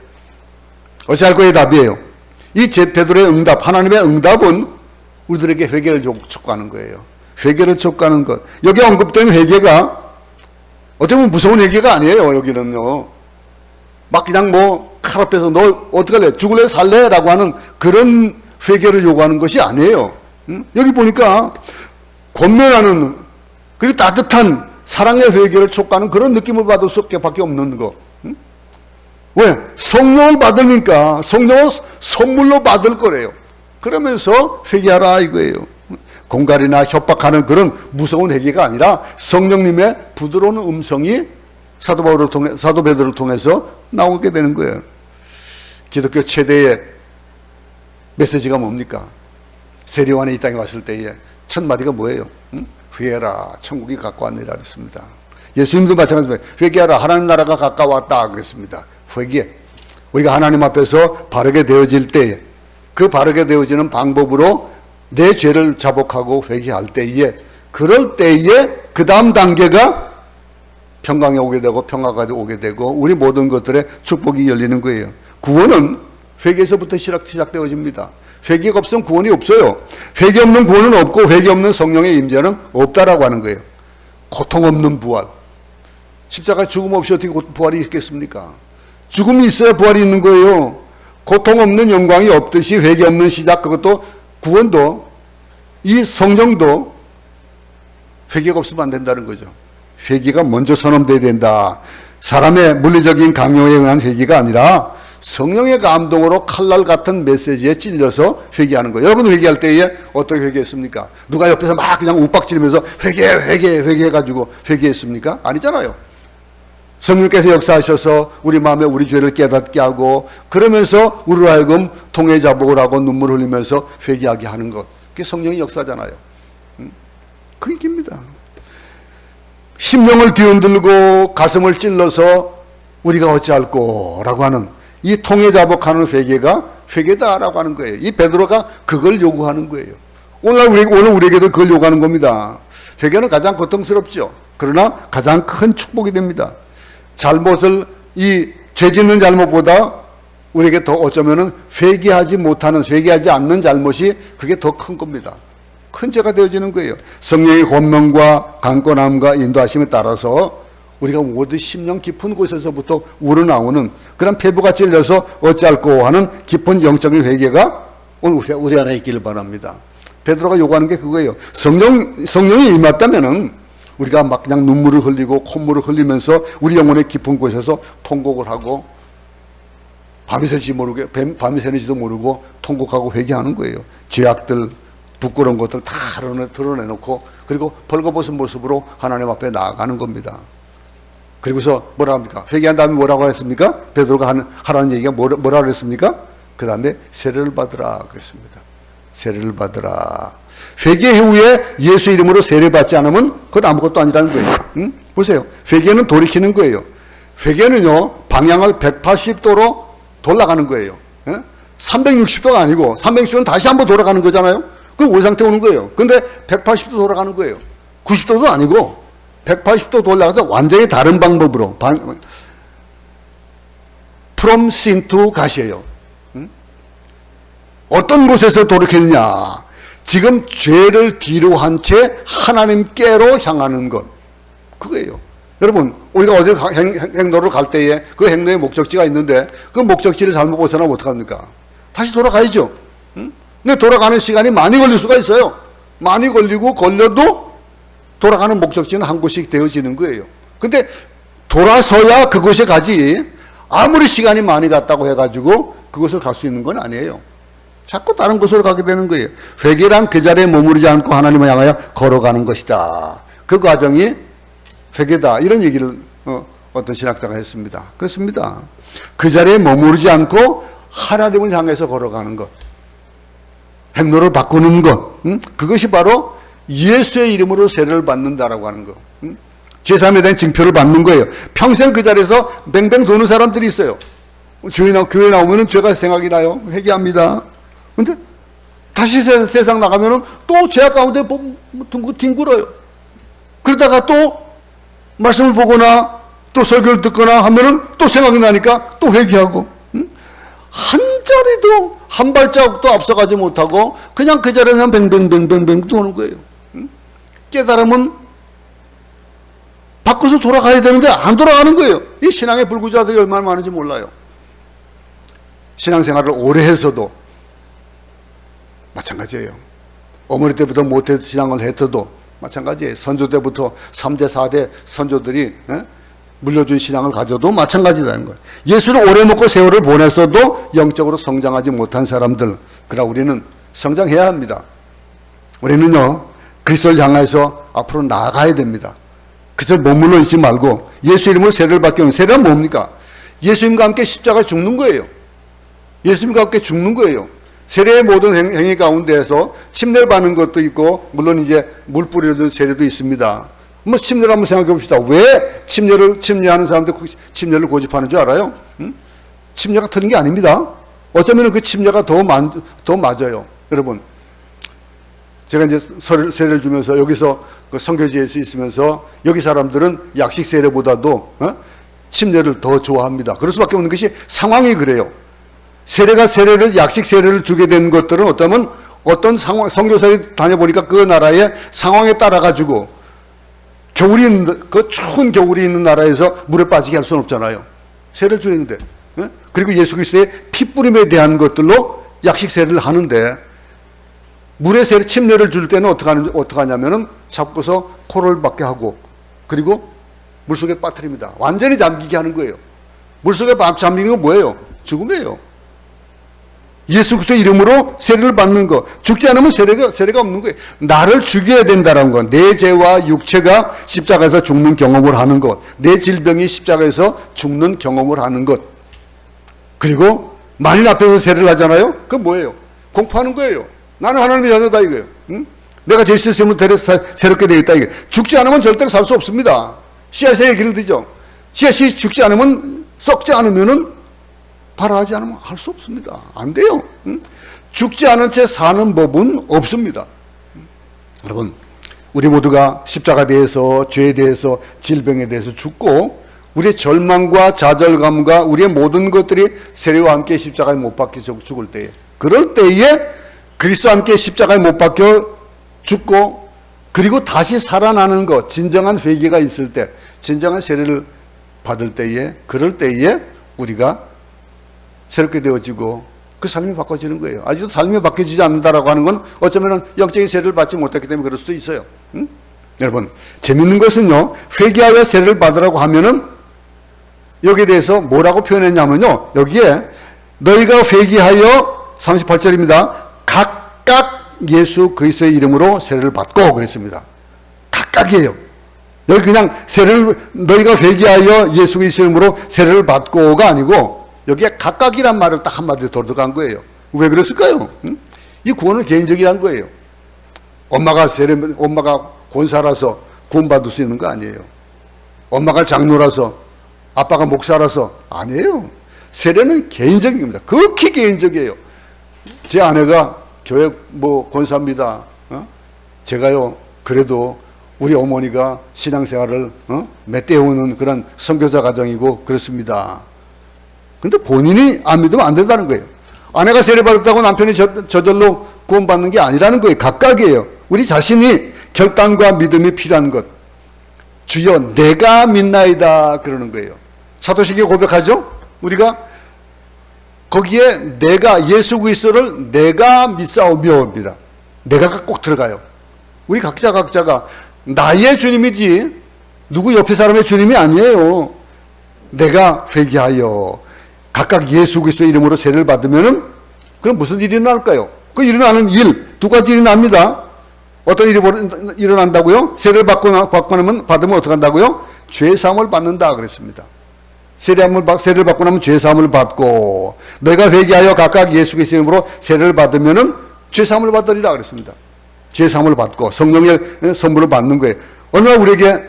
어찌할 거의 답이에요. 이 베드로의 응답, 하나님의 응답은 우리들에게 회개를 촉구하는 거예요. 회개를 촉구하는 것. 여기 언급된 회개가 어떻게 보면 무서운 회개가 아니에요. 여기는요. 막 그냥 뭐 칼 앞에서 너 어떡할래? 죽을래? 살래? 라고 하는 그런 회개를 요구하는 것이 아니에요. 여기 보니까 권면하는 그리고 따뜻한 사랑의 회개를 촉구하는 그런 느낌을 받을 수밖에 없는 거. 왜? 성령을 받으니까 성령을 선물로 받을 거래요. 그러면서 회개하라 이거예요. 공갈이나 협박하는 그런 무서운 회개가 아니라 성령님의 부드러운 음성이 사도 베드로를 통해서 나오게 되는 거예요. 기독교 최대의 메시지가 뭡니까? 세례요한이 이 땅에 왔을 때에 첫 마디가 뭐예요? 회개하라, 천국이 가까웠느니라 그랬습니다. 예수님도 마찬가지입니다. 회개하라, 하나님 나라가 가까웠다 그랬습니다. 회개. 우리가 하나님 앞에서 바르게 되어질 때에 그 바르게 되어지는 방법으로 내 죄를 자복하고 회개할 때에, 그럴 때에 그 다음 단계가 평강이 오게 되고 평화가 오게 되고 우리 모든 것들의 축복이 열리는 거예요. 구원은 회개에서부터 시작되어집니다. 회개가 없으면 구원이 없어요. 회개 없는 구원은 없고 회개 없는 성령의 임재는 없다라고 하는 거예요. 고통 없는 부활. 십자가 죽음 없이 어떻게 부활이 있겠습니까? 죽음이 있어야 부활이 있는 거예요. 고통 없는 영광이 없듯이 회개 없는 시작, 그것도 구원도, 이 성령도 회개가 없으면 안 된다는 거죠. 회개가 먼저 선언돼야 된다. 사람의 물리적인 강요에 의한 회개가 아니라 성령의 감동으로 칼날 같은 메시지에 찔려서 회개하는 거예요. 여러분 회개할 때에 어떻게 회개했습니까? 누가 옆에서 막 그냥 욱박지르면서 회개해가지고 회개했습니까? 아니잖아요. 성령께서 역사하셔서 우리 마음에 우리 죄를 깨닫게 하고, 그러면서 우리로 하여금 통회자복을 하고 눈물 흘리면서 회개하게 하는 것, 그게 성령의 역사잖아요. 그게 깁니다. 심령을 뒤흔들고 가슴을 찔러서 우리가 어찌할꼬 라고 하는 이 통회자복하는 회개가 회개다라고 하는 거예요. 이 베드로가 그걸 요구하는 거예요. 오늘 우리에게도 그걸 요구하는 겁니다. 회개는 가장 고통스럽죠. 그러나 가장 큰 축복이 됩니다. 잘못을, 이 죄 짓는 잘못보다 우리에게 더 어쩌면은 회개하지 않는 잘못이 그게 더 큰 겁니다. 큰 죄가 되어지는 거예요. 성령의 권명과 강권함과 인도하심에 따라서 우리가 모두 심령 깊은 곳에서부터 우러나오는 그런 폐부가 찔려서 어찌할꼬 하는 깊은 영적인 회개가 오늘 우리 안에 있기를 바랍니다. 베드로가 요구하는 게 그거예요. 성령이 임했다면은 우리가 막 그냥 눈물을 흘리고 콧물을 흘리면서 우리 영혼의 깊은 곳에서 통곡을 하고 밤이 새는지도 모르고 통곡하고 회개하는 거예요. 죄악들, 부끄러운 것들 다 드러내놓고, 그리고 벌거벗은 모습으로 하나님 앞에 나아가는 겁니다. 그리고서 뭐라 합니까? 회개한 다음에 뭐라고 했습니까? 베드로가 하라는 얘기가 뭐라 그랬습니까? 그 다음에 세례를 받으라 그랬습니다. 세례를 받으라. 회개 후에 예수 이름으로 세례받지 않으면 그건 아무것도 아니라는 거예요. 보세요. 회개는 돌이키는 거예요. 회개는요, 방향을 180도로 돌아가는 거예요. 360도가 아니고, 360도는 다시 한번 돌아가는 거잖아요. 그럼 원 상태 오는 거예요. 근데 180도 돌아가는 거예요. 90도도 아니고 180도 돌아가서 완전히 다른 방법으로 from sin to God이에요. 어떤 곳에서 돌이키느냐? 지금 죄를 뒤로 한 채 하나님께로 향하는 것, 그거예요. 여러분, 우리가 어딜 행로를 갈 때에 그 행로의 목적지가 있는데 그 목적지를 잘못 벗어나면 어떡합니까? 다시 돌아가야죠. 근데 돌아가는 시간이 많이 걸릴 수가 있어요. 많이 걸려도 돌아가는 목적지는 한 곳씩 되어지는 거예요. 근데 돌아서야 그곳에 가지, 아무리 시간이 많이 갔다고 해가지고 그곳을 갈 수 있는 건 아니에요. 자꾸 다른 곳으로 가게 되는 거예요. 회개란 그 자리에 머무르지 않고 하나님을 향하여 걸어가는 것이다. 그 과정이 회개다. 이런 얘기를 어떤 신학자가 했습니다. 그렇습니다. 그 자리에 머무르지 않고 하나님을 향해서 걸어가는 것, 행로를 바꾸는 것, 그것이 바로 예수의 이름으로 세례를 받는다라고 하는 것, 제3에 대한 징표를 받는 거예요. 평생 그 자리에서 뱅뱅 도는 사람들이 있어요. 교회 나오면 죄가 생각이 나요. 회개합니다. 근데 다시 세상 나가면 또 죄악 가운데 뒹굴어요. 그러다가 또 말씀을 보거나 또 설교를 듣거나 하면은 또 생각이 나니까 또 회개하고, 한 자리도 한 발자국도 앞서가지 못하고 그냥 그 자리에서 뱅뱅뱅뱅뱅 도는 거예요. 깨달으면 바꿔서 돌아가야 되는데 안 돌아가는 거예요. 이 신앙의 불구자들이 얼마나 많은지 몰라요. 신앙생활을 오래 해서도 마찬가지예요. 어머니 때부터 모태 신앙을 했어도 마찬가지예요. 선조 때부터 3대 4대 선조들이 물려준 신앙을 가져도 마찬가지라는 거예요. 예수를 오래 먹고 세월을 보냈어도 영적으로 성장하지 못한 사람들, 그러나 우리는 성장해야 합니다. 우리는요, 그리스도를 향해서 앞으로 나아가야 됩니다. 그저 머물러 있지 말고 예수 이름으로 세례를 받게 하는, 세례는 뭡니까? 예수님과 함께 십자가에 죽는 거예요. 예수님과 함께 죽는 거예요. 세례의 모든 행위 가운데에서 침례를 받는 것도 있고, 물론 이제 물 뿌리는 세례도 있습니다. 뭐 침례를 한번 생각해 봅시다. 왜 침례하는 사람들 침례를 고집하는 줄 알아요? 침례가 틀린 게 아닙니다. 어쩌면 그 침례가 더 맞아요. 여러분, 제가 이제 세례를 주면서 여기서 그 선교지에서 있으면서 여기 사람들은 약식 세례보다도 침례를 더 좋아합니다. 그럴 수밖에 없는 것이 상황이 그래요. 세례를 약식 세례를 주게 된 것들은 어쩌면 어떤 상황, 선교사에 다녀보니까 그 나라의 상황에 따라 가지고 겨울이 있는, 그 추운 겨울이 있는 나라에서 물에 빠지게 할 수는 없잖아요. 세례를 주는데. 그리고 예수 그리스도의 피뿌림에 대한 것들로 약식 세례를 하는데 물에 침례를 줄 때는 어떻게 하냐면은 잡고서 코를 박게 하고 그리고 물속에 빠뜨립니다. 완전히 잠기게 하는 거예요. 물속에 잠기는 건 뭐예요? 죽음이에요. 예수 그리스도의 이름으로 세례를 받는 것. 죽지 않으면 세례가 없는 거예요. 나를 죽여야 된다는 것. 내 죄와 육체가 십자가에서 죽는 경험을 하는 것. 내 질병이 십자가에서 죽는 경험을 하는 것. 그리고 만일 앞에서 세례를 하잖아요? 그건 뭐예요? 공포하는 거예요. 나는 하나님의 자녀다 이거예요. 응? 내가 제수 있으면 새롭게 되겠다 이거예요. 죽지 않으면 절대로 살 수 없습니다. 씨앗의 길을 드죠. 씨앗이 죽지 않으면, 썩지 않으면은 발화하지 않으면 할 수 없습니다. 안 돼요. 응? 죽지 않은 채 사는 법은 없습니다. 여러분, 우리 모두가 십자가에 대해서, 죄에 대해서, 질병에 대해서 죽고 우리의 절망과 좌절감과 우리의 모든 것들이 세례와 함께 십자가에 못 박혀 죽을 때에, 그럴 때에 그리스도와 함께 십자가에 못 박혀 죽고 그리고 다시 살아나는 것, 진정한 회개가 있을 때, 진정한 세례를 받을 때에, 그럴 때에 우리가 새롭게 되어지고 그 삶이 바꿔지는 거예요. 아직도 삶이 바뀌어지지 않는다라고 하는 건 어쩌면 영적인 세례를 받지 못했기 때문에 그럴 수도 있어요. 응? 여러분, 재밌는 것은요, 회개하여 세례를 받으라고 하면은 여기에 대해서 뭐라고 표현했냐면요, 여기에 너희가 회개하여 38절입니다. 각각 예수 그리스도의 이름으로 세례를 받고 그랬습니다. 각각이에요. 여기 그냥 너희가 회개하여 예수 그리스도의 이름으로 세례를 받고가 아니고 여기에 각각이란 말을 딱 한마디로 더 들어간 거예요. 왜 그랬을까요? 이 구원은 개인적이란 거예요. 엄마가 권사라서 구원받을 수 있는 거 아니에요. 엄마가 장로라서, 아빠가 목사라서 아니에요. 세례는 개인적인 겁니다. 극히 개인적이에요. 제 아내가 교회 권사입니다. 제가요, 그래도 우리 어머니가 신앙생활을 맺대오는 그런 선교자 가정이고 그렇습니다. 근데 본인이 안 믿으면 안 된다는 거예요. 아내가 세례받았다고 남편이 저절로 구원받는 게 아니라는 거예요. 각각이에요. 우리 자신이 결단과 믿음이 필요한 것. 주여 내가 믿나이다 그러는 거예요. 사도시기에 고백하죠. 우리가 거기에 내가 예수 그리스도를 내가 믿사오며입니다. 내가가 꼭 들어가요. 우리 각자가 나의 주님이지 누구 옆에 사람의 주님이 아니에요. 내가 회개하여 각각 예수 그리스도의 이름으로 세례를 받으면은 그럼 무슨 일이 일어날까요? 그 일어나는 일, 두 가지 일이 납니다. 어떤 일이 일어난다고요? 세례를 받으면 어떻게 한다고요? 죄사함을 받는다 그랬습니다. 세례를 받고 나면 죄사함을 받고, 너희가 회개하여 각각 예수 그리스도의 이름으로 세례를 받으면은 죄사함을 받으리라 그랬습니다. 죄사함을 받고 성령의 선물을 받는 거예요. 얼마나 우리에게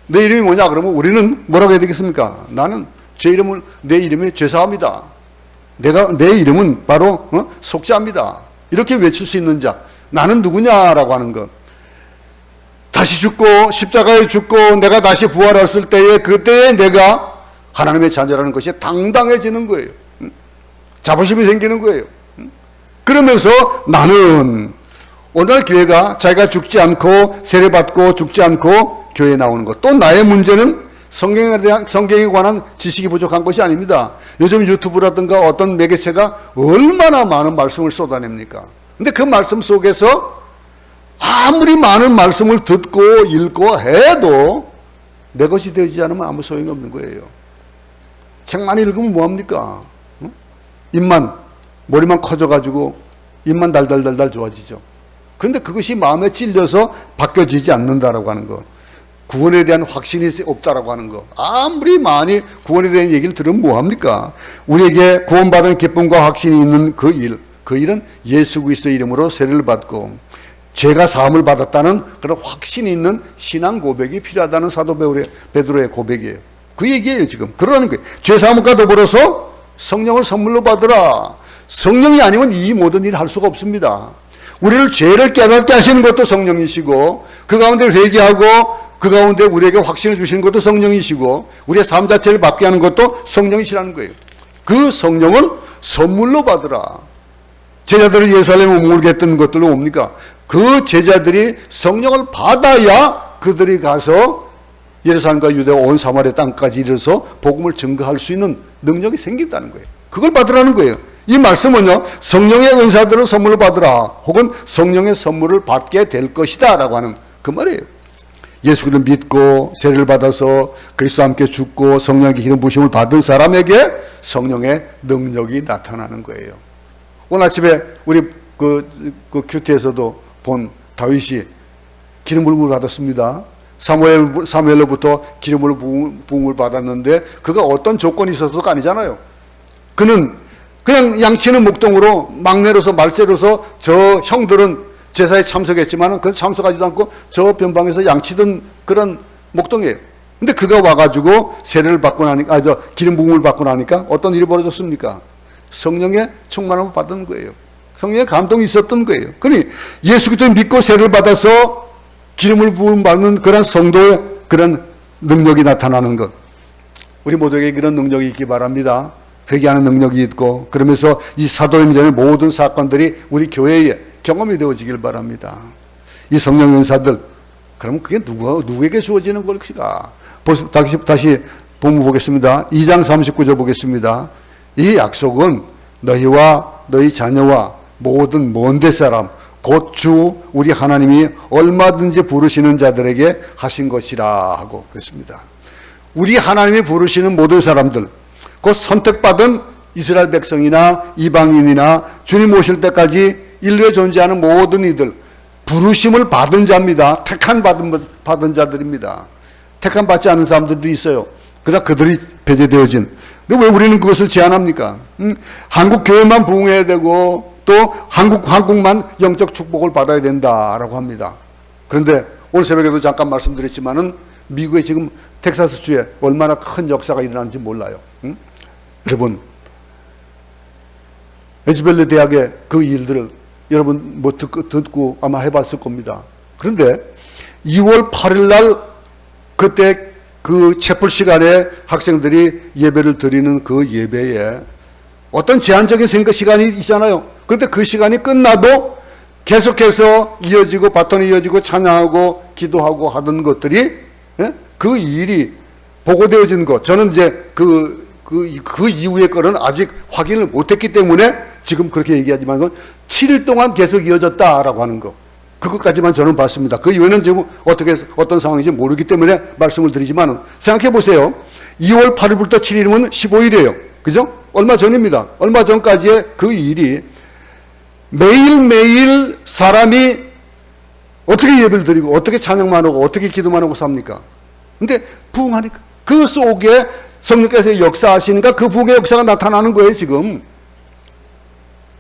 내 이름이 뭐냐 그러면 우리는 뭐라고 해야 되겠습니까? 나는 내 이름이 죄사함이다. 내 이름은 바로 속죄합니다. 이렇게 외칠 수 있는 자, 나는 누구냐라고 하는 것. 다시 죽고 십자가에 죽고 내가 다시 부활했을 때에, 그때에 내가 하나님의 자녀라는 것이 당당해지는 거예요. 자부심이 생기는 거예요. 그러면서 나는 오늘 교회가 자기가 죽지 않고 세례받고 죽지 않고 교회에 나오는 것. 또 나의 문제는 성경에 관한 지식이 부족한 것이 아닙니다. 요즘 유튜브라든가 어떤 매개체가 얼마나 많은 말씀을 쏟아냅니까? 근데 그 말씀 속에서 아무리 많은 말씀을 듣고 읽고 해도 내 것이 되지 않으면 아무 소용이 없는 거예요. 책만 읽으면 뭐합니까? 머리만 커져가지고 입만 달달달달 좋아지죠. 그런데 그것이 마음에 찔려서 바뀌어지지 않는다라고 하는 거. 구원에 대한 확신이 없다라고 하는 거. 아무리 많이 구원에 대한 얘기를 들으면 뭐합니까? 우리에게 구원받은 기쁨과 확신이 있는 그 일은 예수 그리스도의 이름으로 세례를 받고 죄가 사함을 받았다는 그런 확신이 있는 신앙 고백이 필요하다는 사도 베드로의 고백이에요. 그 얘기예요 지금. 그러는 거예요. 죄 사함과 더불어서 성령을 선물로 받으라. 성령이 아니면 이 모든 일을 할 수가 없습니다. 우리를 죄를 깨닫게 하시는 것도 성령이시고, 그 가운데 회개하고 그 가운데 우리에게 확신을 주시는 것도 성령이시고, 우리의 삶 자체를 바뀌게 하는 것도 성령이시라는 거예요. 그 성령을 선물로 받으라. 제자들을 예루살렘에 머물게 했던 것들로 뭡니까? 그 제자들이 성령을 받아야 그들이 가서 예루살렘과 유대와 온 사마리아 땅까지 이르러서 복음을 증거할 수 있는 능력이 생긴다는 거예요. 그걸 받으라는 거예요. 이 말씀은요, 성령의 은사들을 선물로 받으라, 혹은 성령의 선물을 받게 될 것이다 라고 하는 그 말이에요. 예수 그리스도를 믿고 세례를 받아서 그리스도와 함께 죽고 성령의 기름 부으심을 받은 사람에게 성령의 능력이 나타나는 거예요. 오늘 아침에 우리 그 큐티에서도 본 다윗이 기름 부음을 받았습니다. 사무엘로부터 기름을 부음을 받았는데 그가 어떤 조건이 있어서가 아니잖아요. 그는 그냥 양치는 목동으로 막내로서 말제로서 저 형들은 제사에 참석했지만은 그건 참석하지도 않고 저 변방에서 양치던 그런 목동이에요. 근데 그가 와가지고 세례를 받고 나니까, 기름 부음을 받고 나니까 어떤 일이 벌어졌습니까? 성령의 충만함을 받은 거예요. 성령의 감동이 있었던 거예요. 그러니 예수 그리스도를 믿고 세례를 받아서 기름을 부음 받는 그런 성도의 그런 능력이 나타나는 것. 우리 모두에게 그런 능력이 있기 바랍니다. 회개하는 능력이 있고, 그러면서 이 사도행전의 모든 사건들이 우리 교회에 경험이 되어지길 바랍니다. 이 성령 연사들, 그럼 그게 누구에게 주어지는 것일까? 다시 본문 보겠습니다. 2장 39절 보겠습니다. 이 약속은 너희와 너희 자녀와 모든 먼데 사람, 곧 주 우리 하나님이 얼마든지 부르시는 자들에게 하신 것이라 하고 그랬습니다. 우리 하나님이 부르시는 모든 사람들, 곧 선택받은 이스라엘 백성이나 이방인이나 주님 오실 때까지 인류에 존재하는 모든 이들, 부르심을 받은 자입니다. 택한 받은 자들입니다. 택한 받지 않은 사람들도 있어요. 그러나 그들이 배제되어진. 근데 왜 우리는 그것을 제한합니까? 한국 교회만 부흥해야 되고 또 한국만 영적 축복을 받아야 된다라고 합니다. 그런데 오늘 새벽에도 잠깐 말씀드렸지만은 미국의 지금 텍사스주에 얼마나 큰 역사가 일어나는지 몰라요. 여러분, 에즈벨리 대학의 그 일들을 여러분 뭐 듣고 아마 해봤을 겁니다. 그런데 2월 8일 날 그때 그 채플 시간에 학생들이 예배를 드리는 그 예배에 어떤 제한적인 생각 시간이 있잖아요. 그런데 그 시간이 끝나도 계속해서 이어지고 바톤이 이어지고 찬양하고 기도하고 하던 것들이, 그 일이 보고되어진 것. 저는 이제 그 이후의 거는 아직 확인을 못했기 때문에 지금 그렇게 얘기하지만 7일 동안 계속 이어졌다라고 하는 거. 그것까지만 저는 봤습니다. 그 이후에는 지금 어떤 상황인지 모르기 때문에 말씀을 드리지만 생각해 보세요. 2월 8일부터 7일이면 15일이에요. 그죠? 얼마 전입니다. 얼마 전까지의 그 일이 매일매일 사람이 어떻게 예배를 드리고 어떻게 찬양만 하고 어떻게 기도만 하고 삽니까? 근데 부흥하니까 그 속에 성령께서 역사하시니까 그 부흥의 역사가 나타나는 거예요, 지금.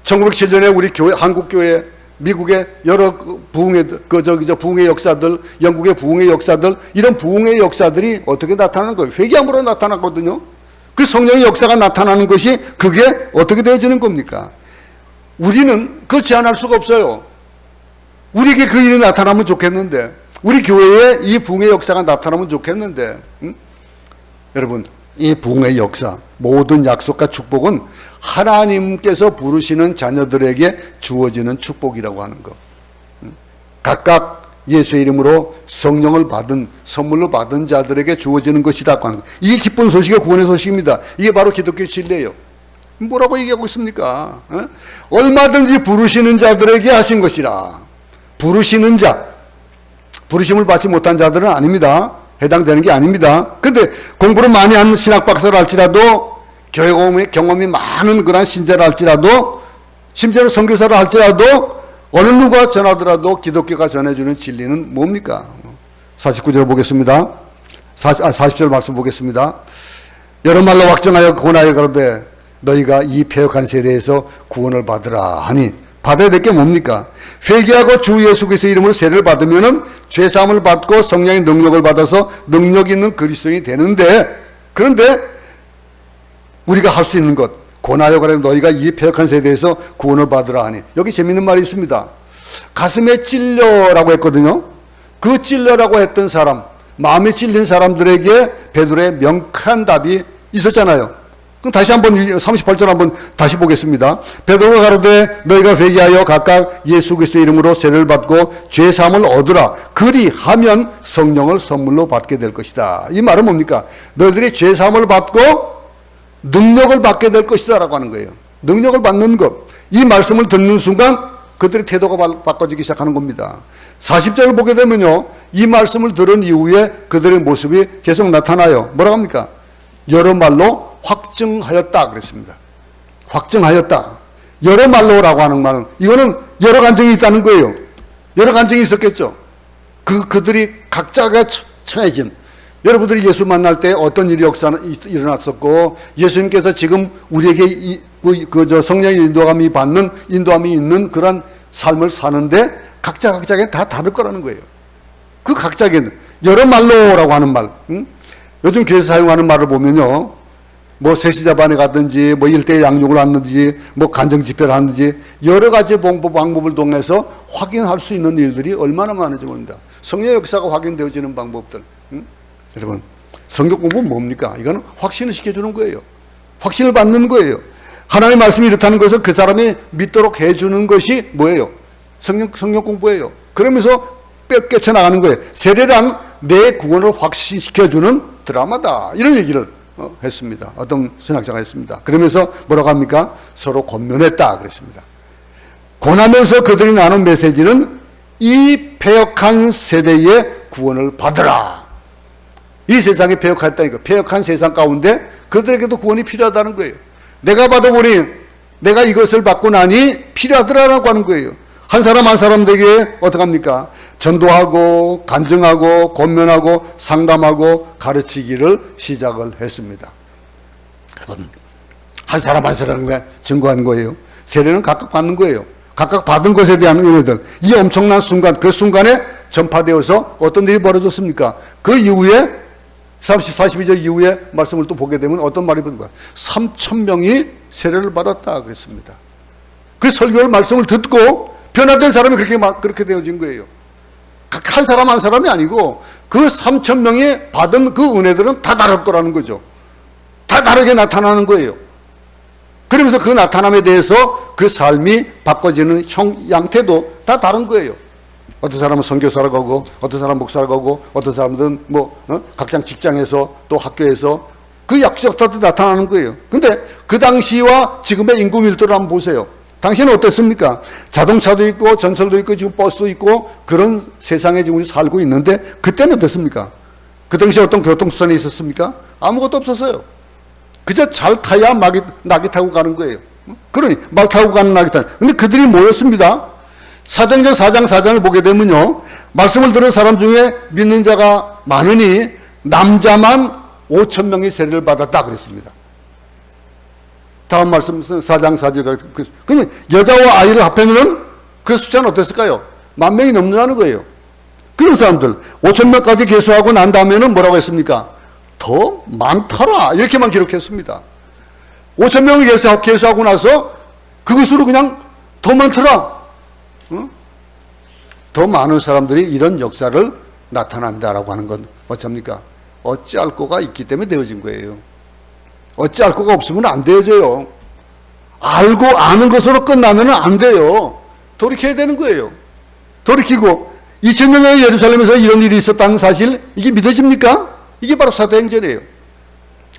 1907년에 우리 교회, 한국교회, 미국의 여러 부흥의, 부흥의 역사들, 영국의 부흥의 역사들, 이런 부흥의 역사들이 어떻게 나타나는 거예요? 회개함으로 나타났거든요. 그 성령의 역사가 나타나는 것이 그게 어떻게 되어지는 겁니까? 우리는 그걸 제한할 수가 없어요. 우리에게 그 일이 나타나면 좋겠는데, 우리 교회에 이 부흥의 역사가 나타나면 좋겠는데, 여러분, 이 부흥의 역사, 모든 약속과 축복은 하나님께서 부르시는 자녀들에게 주어지는 축복이라고 하는 것. 각각 예수의 이름으로 성령을 받은, 선물로 받은 자들에게 주어지는 것이다 하는 것. 이게 기쁜 소식의 구원의 소식입니다. 이게 바로 기독교의 진리예요. 뭐라고 얘기하고 있습니까? 얼마든지 부르시는 자들에게 하신 것이라. 부르시는 자, 부르심을 받지 못한 자들은 아닙니다. 해당되는 게 아닙니다. 그런데 공부를 많이 하는 신학 박사를 할지라도, 교회 경험이 많은 그런 신자를 할지라도, 심지어는 선교사를 할지라도, 어느 누가 전하더라도 기독교가 전해주는 진리는 뭡니까? 49절 보겠습니다. 40절 말씀 보겠습니다. 여러 말로 확정하여 권하여 가로되 너희가 이 패역한 세대에서 구원을 받으라 하니, 받아야 될 게 뭡니까? 회개하고 주 예수 그리스도의 이름으로 세례를 받으면은 죄사함을 받고 성령의 능력을 받아서 능력 있는 그리스도인이 되는데, 그런데 우리가 할 수 있는 것, 권하여 가라 너희가 이 패역한 세대에서 구원을 받으라 하니, 여기 재밌는 말이 있습니다. 가슴에 찔려라고 했거든요. 그 찔려라고 했던 사람, 마음에 찔린 사람들에게 베드로의 명쾌한 답이 있었잖아요. 그럼 다시 한번 38절 한번 다시 보겠습니다. 베드로가 가로되 너희가 회개하여 각각 예수 그리스도의 이름으로 세례를 받고 죄 사함을 얻으라. 그리하면 성령을 선물로 받게 될 것이다. 이 말은 뭡니까? 너희들이 죄 사함을 받고 능력을 받게 될 것이다 라고 하는 거예요. 능력을 받는 것. 이 말씀을 듣는 순간 그들의 태도가 바꿔지기 시작하는 겁니다. 40절을 보게 되면요, 이 말씀을 들은 이후에 그들의 모습이 계속 나타나요. 뭐라고 합니까? 여러 말로 확증하였다 그랬습니다. 확증하였다. 여러 말로라고 하는 말은 이거는 여러 간증이 있다는 거예요. 여러 간증이 있었겠죠. 그들이 각자가 처해진, 여러분들이 예수 만날 때 어떤 일이 일어났었고, 예수님께서 지금 우리에게 성령의 인도함이 있는 그런 삶을 사는데 각자에게 다 다를 거라는 거예요. 그 각자에게는 여러 말로라고 하는 말, 요즘 교회에서 사용하는 말을 보면요, 뭐 세시자반에 가든지 뭐 일대일 양육을 하든지 뭐 간정 집회를 하든지 여러 가지 방법을 통해서 확인할 수 있는 일들이 얼마나 많은지 모릅니다. 성령의 역사가 확인되어지는 방법들. 여러분, 성경 공부는 뭡니까? 이거는 확신을 시켜주는 거예요. 확신을 받는 거예요. 하나님의 말씀이 이렇다는 것을 그 사람이 믿도록 해주는 것이 뭐예요? 성경 공부예요. 그러면서 뺏겨나가는 거예요. 세례란 내 구원을 확신시켜주는 드라마다. 이런 얘기를 했습니다. 어떤 신학자가 했습니다. 그러면서 뭐라고 합니까? 서로 권면했다 그랬습니다. 권하면서 그들이 나눈 메시지는 이 패역한 세대의 구원을 받으라. 이 세상이 패역했다니까. 패역한 세상 가운데 그들에게도 구원이 필요하다는 거예요. 내가 받아보니 내가 이것을 받고 나니 필요하더라라고 하는 거예요. 한 사람 한 사람에게 어떻게 합니까? 전도하고 간증하고 권면하고 상담하고 가르치기를 시작을 했습니다. 여러분, 한 사람 한 사람에게 증거하는 거예요. 세례는 각각 받는 거예요. 각각 받은 것에 대한 은혜들. 이 엄청난 순간, 그 순간에 전파되어서 어떤 일이 벌어졌습니까? 그 이후에 42절 이후에 말씀을 또 보게 되면 어떤 말이 보는 거야? 3,000명이 세례를 받았다 그랬습니다. 그 설교를 말씀을 듣고 변화된 사람이 그렇게 되어진 거예요. 한 사람 한 사람이 아니고 그 3,000명이 받은 그 은혜들은 다 다를 거라는 거죠. 다 다르게 나타나는 거예요. 그러면서 그 나타남에 대해서 그 삶이 바꿔지는 양태도 다 다른 거예요. 어떤 사람은 선교사라고 하고, 어떤 사람은 목사라고 하고, 어떤 사람들은 각자 직장에서 또 학교에서 그 약속도 나타나는 거예요. 근데 그 당시와 지금의 인구 밀도를 한번 보세요. 당시는 어땠습니까? 자동차도 있고, 전철도 있고, 지금 버스도 있고, 그런 세상에 지금 우리 살고 있는데, 그때는 어땠습니까? 그 당시에 어떤 교통수단이 있었습니까? 아무것도 없었어요. 그저 잘 타야 낙이 타고 가는 거예요. 그러니, 말 타고 가는 낙이 타는. 근데 그들이 모였습니다. 사도행전 4장 4장을 보게 되면요, 말씀을 들은 사람 중에 믿는 자가 많으니, 남자만 5,000명이 세례를 받았다 그랬습니다. 다음 말씀 4장 4절. 그러면 여자와 아이를 합하면 그 숫자는 어땠을까요? 10,000명이 넘는다는 거예요. 그런 사람들 5,000명까지 계수하고 난 다음에는 뭐라고 했습니까? 더 많더라 이렇게만 기록했습니다. 5,000명이 계수하고 나서 그것으로 그냥 더 많더라. 더 많은 사람들이 이런 역사를 나타난다라고 하는 건 어쩝니까? 어찌할 거가 있기 때문에 되어진 거예요. 어찌할 거가 없으면 안 되어져요. 알고 아는 것으로 끝나면 안 돼요. 돌이켜야 되는 거예요. 돌이키고 2000년 전에 예루살렘에서 이런 일이 있었다는 사실, 이게 믿어집니까? 이게 바로 사도행전이에요.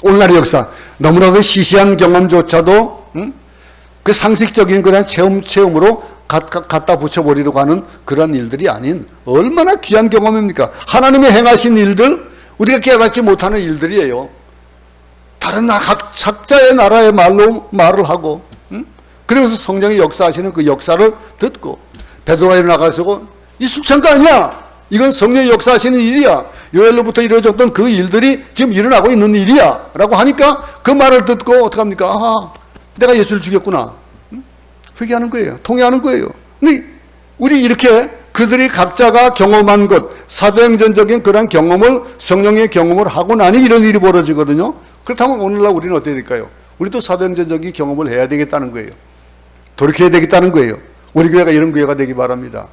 오늘날의 역사, 너무나도 시시한 경험조차도 그 상식적인 그런 체험으로 갖다 붙여버리려고 하는 그런 일들이 아닌 얼마나 귀한 경험입니까? 하나님의 행하신 일들, 우리가 깨닫지 못하는 일들이에요. 다른 각자의 나라의 말로 말을 하고, 그러면서 성령이 역사하시는 그 역사를 듣고, 베드로가 일어나가지고 이 숙청한 거 아니야. 이건 성령이 역사하시는 일이야. 요엘로부터 이루어졌던 그 일들이 지금 일어나고 있는 일이야. 라고 하니까 그 말을 듣고 어떻게 합니까? 아하, 내가 예수를 죽였구나. 회개하는 거예요. 통회하는 거예요. 근데 우리 이렇게 그들이 각자가 경험한 것, 사도행전적인 그런 경험을, 성령의 경험을 하고 나니 이런 일이 벌어지거든요. 그렇다면 오늘날 우리는 어떻게 될까요? 우리도 사도행전적인 경험을 해야 되겠다는 거예요. 돌이켜야 되겠다는 거예요. 우리 교회가 이런 교회가 되기 바랍니다.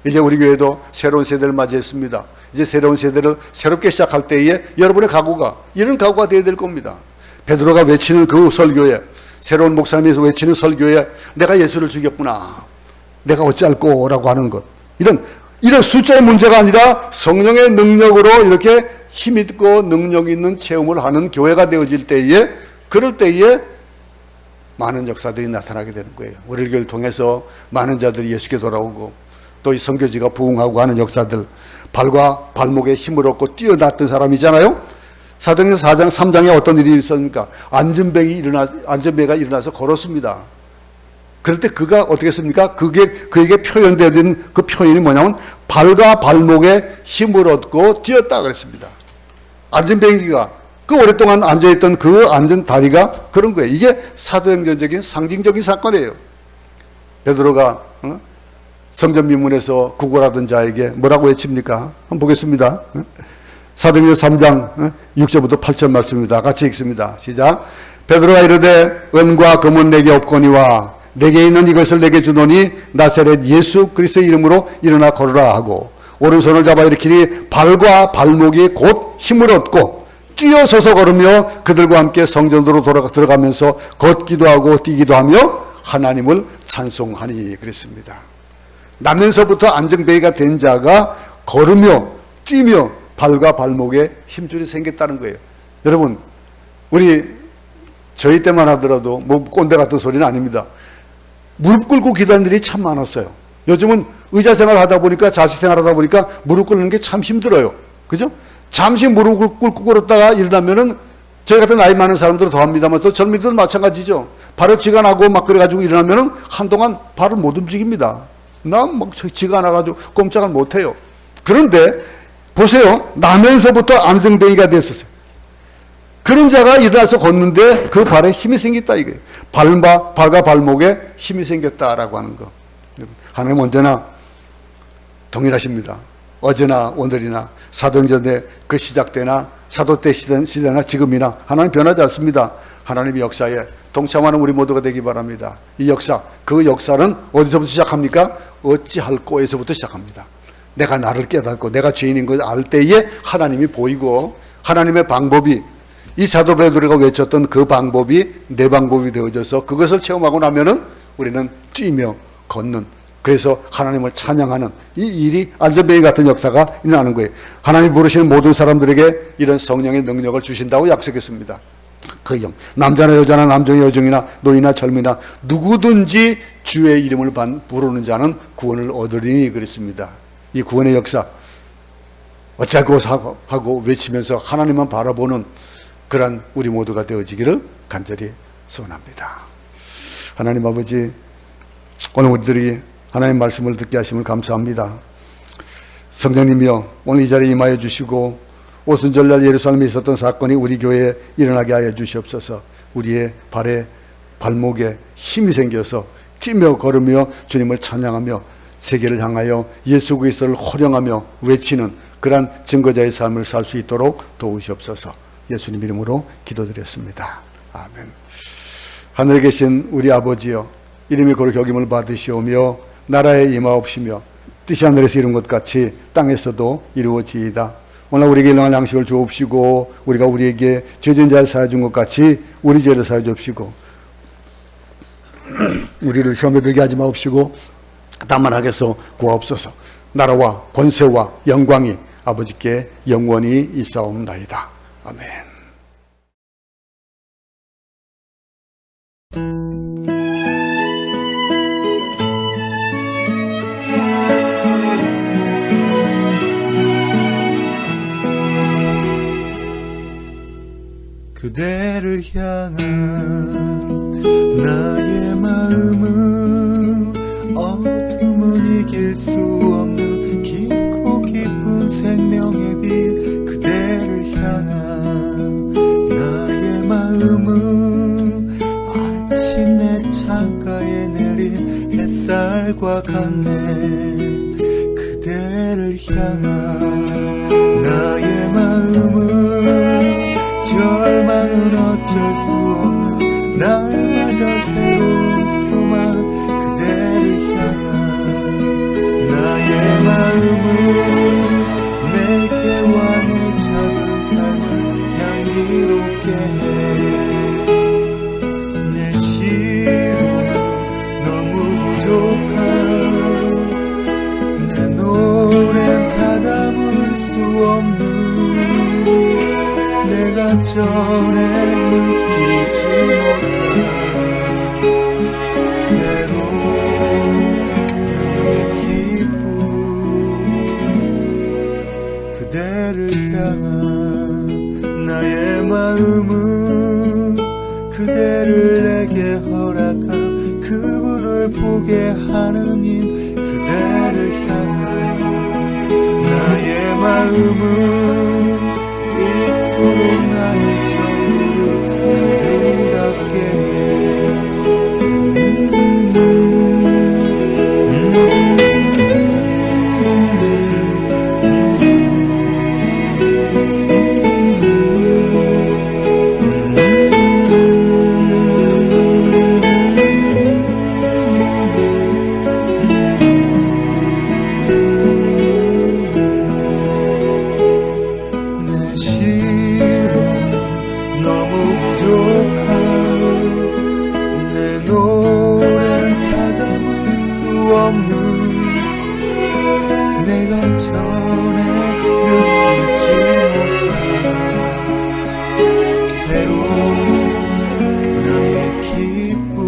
이제 우리 교회도 새로운 세대를 맞이했습니다. 이제 새로운 세대를 새롭게 시작할 때에 여러분의 각오가 이런 각오가 되어야 될 겁니다. 베드로가 외치는 그 설교에, 새로운 목사님에서 외치는 설교에 내가 예수를 죽였구나, 내가 어찌할꼬 라고 하는 것, 이런 숫자의 문제가 아니라 성령의 능력으로 이렇게 힘있고 능력 있는 체험을 하는 교회가 되어질 때에, 그럴 때에 많은 역사들이 나타나게 되는 거예요. 우리 교회를 통해서 많은 자들이 예수께 돌아오고, 또 이 선교지가 부흥하고 하는 역사들, 발과 발목에 힘을 얻고 뛰어났던 사람이잖아요. 사도행전 4장 3장에 어떤 일이 있었습니까? 안전뱅이가 일어나서 걸었습니다. 그럴 때 그가 어떻게 했습니까? 그에게 표현되는 그 표현이 뭐냐면 발과 발목에 힘을 얻고 뛰었다 그랬습니다. 안전뱅이가 그 오랫동안 앉아있던 그 앉은 다리가 그런 거예요. 이게 사도행전적인 상징적인 사건이에요. 베드로가 성전 미문에서 구걸하던 자에게 뭐라고 외칩니까? 한번 보겠습니다. 사도행전 3장 6절부터 8절 말씀입니다. 같이 읽습니다. 시작. 베드로가 이르되 은과 금은 내게 없거니와 내게 있는 이것을 내게 주노니 나사렛 예수 그리스도의 이름으로 일어나 걸으라 하고, 오른손을 잡아 일으키니 발과 발목이 곧 힘을 얻고 뛰어서서 걸으며 그들과 함께 성전으로 들어가면서 걷기도 하고 뛰기도 하며 하나님을 찬송하니 그랬습니다. 나면서부터 안전뱅이가 된 자가 걸으며 뛰며 발과 발목에 힘줄이 생겼다는 거예요. 여러분, 저희 때만 하더라도 뭐 꼰대 같은 소리는 아닙니다. 무릎 꿇고 기도하는 일이 참 많았어요. 요즘은 의자 생활 하다 보니까, 자식 생활 하다 보니까 무릎 꿇는 게 참 힘들어요. 그죠? 잠시 무릎을 꿇고 걸었다가 일어나면은, 저희 같은 나이 많은 사람들은 더 합니다만 또 젊은이들은 마찬가지죠. 발에 쥐가 나고 막 그래가지고 일어나면은 한동안 발을 못 움직입니다. 난 막 쥐가 나가지고 꼼짝을 못 해요. 그런데 보세요. 나면서부터 안전뱅이가 됐었어요. 그런 자가 일어나서 걷는데 그 발에 힘이 생겼다 이거예요. 발과 발목에 힘이 생겼다라고 하는 거. 하나님 언제나 동일하십니다. 어제나 오늘이나 사도행전의 그 시작 때나 사도 때 시대나 지금이나 하나님 변하지 않습니다. 하나님의 역사에 동참하는 우리 모두가 되기 바랍니다. 이 역사, 그 역사는 어디서부터 시작합니까? 어찌할꼬에서부터 시작합니다. 내가 나를 깨닫고 내가 죄인인 것을 알 때에 하나님이 보이고, 하나님의 방법이, 이 사도 베드로가 외쳤던 그 방법이 내 방법이 되어져서 그것을 체험하고 나면은 우리는 뛰며 걷는, 그래서 하나님을 찬양하는 이 일이 안전뱅이 같은 역사가 일어나는 거예요. 하나님 부르시는 모든 사람들에게 이런 성령의 능력을 주신다고 약속했습니다. 그 영, 남자나 여자나 남종이나 여종이나 노인이나 젊이나 누구든지 주의 이름을 부르는 자는 구원을 얻으리니 그랬습니다. 이 구원의 역사, 어찌할꼬 하고 외치면서 하나님만 바라보는 그런 우리 모두가 되어지기를 간절히 소원합니다. 하나님 아버지, 오늘 우리들이 하나님 말씀을 듣게 하심을 감사합니다. 성령님이여, 오늘 이 자리에 임하여 주시고 오순절날 예루살렘에 있었던 사건이 우리 교회에 일어나게 하여 주시옵소서. 우리의 발에 발목에 힘이 생겨서 뛰며 걸으며 주님을 찬양하며 세계를 향하여 예수 그리스도를 호령하며 외치는 그러한 증거자의 삶을 살 수 있도록 도우시옵소서. 예수님 이름으로 기도드렸습니다. 아멘. 하늘에 계신 우리 아버지여, 이름이 거룩히 여김을 받으시오며 나라에 임하옵시며 뜻이 하늘에서 이룬 것 같이 땅에서도 이루어지이다. 오늘 우리에게 일용할 양식을 주옵시고 우리가 우리에게 죄진 자를 사하여 준 것 같이 우리 죄를 사하여 주옵시고 우리를 시험에 들게 하지 마옵시고 다만 악에서 구하옵소서. 나라와 권세와 영광이 아버지께 영원히 있사옵나이다. 아멘. 그대를 향한 나의 마음은 어둠은 이길 수 없는 깊고 깊은 생명의 빛. 그대를 향한 나의 마음은 아침 내 창가에 내린 햇살과 같네. 그대를 향한 나의 마음은 절망은 어쩔 수 없는 날마다 새로운 소망. 그대를 향한 마음은 이토록 나의 전부를 아름답게 해 내 실험이 너무 부족한 내 노래는 다 담을 수 없는 내가 전에 느끼지 못한 새로운 나의 기쁨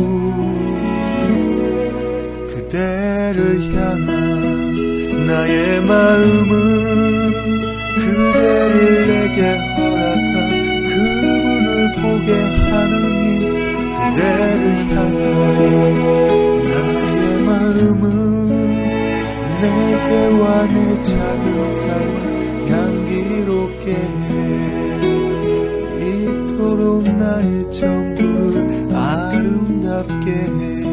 그대를 향한 나의 마음은 그대를 내게 허락한 그분을 보게 하느니 그대를 향한 나의 마음은 내게와 내 작은 삶을 향기롭게 해 이토록 나의 전부를 아름답게 해